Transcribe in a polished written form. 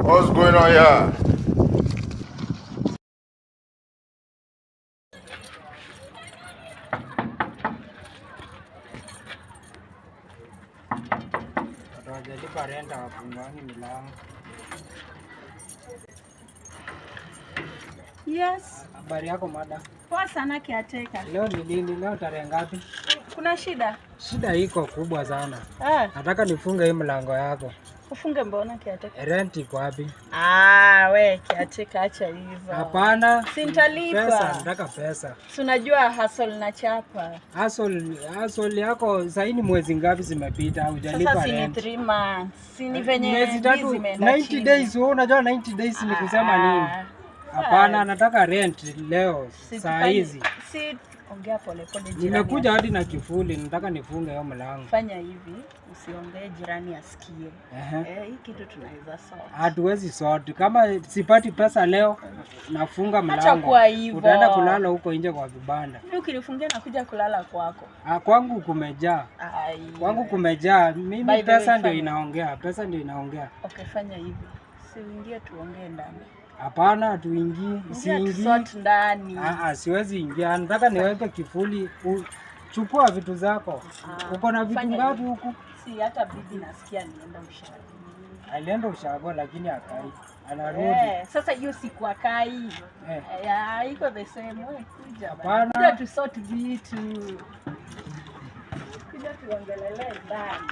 What's going on here? Hawajalipa renta, wafunguangi milango. Yes. Habari yako madam? Poa sana kiateka. Leo ni lini? Leo tarehe ngapi? Kuna shida? Shida iko kubwa sana. Nataka nifunge hii mlango yako. Ufunge mbona kiateka? Rent iko wapi? We kiateka, acha hivyo. Hapana. Sintalipa. Pesa, nataka pesa. Si unajua hustle na chapa. Hustle yako sasa ni mwezi ngapi zimepita hujalipa rent? Sasa si 3 months. Si ni venye mwezi 3, 90 days. Wewe unajua 90 days ni kusema nini? Hapana, nataka rent leo saa hizi. Si ongea pole pole jirani. Nimekuja hadi na kifuli, nataka nifunge hiyo mlango. Fanya hivi, usiongee jirani asikie. Hii kitu tunaweza sort. Hatuwezi sort. Kama sipati pesa leo, nafunga mlango. Acha kuwa hivyo. Utaenda kulala huko nje kwa vibanda. Mimi ukinifungia na kuja kulala kwako. Kwangu kumejaa. Kwangu kumejaa. Mimi pesa ndio inaongea. Pesa ndio inaongea. Okay, fanya hivi. Si uingie tuongee ndani. Hapana, tuingie. Usiingie sort ndani. Siwezi ingia. Nataka niweke kifuli. Chukua vitu zako. Uko na vitu ngapi huku? Si hata bibi nasikia nienda ushago. Alienda ushago lakini akai. Anarudi. Sasa hiyo siku akai. Iko the same way. Hapana. Kuja tu sort vitu. Kuja tuongelele ndani.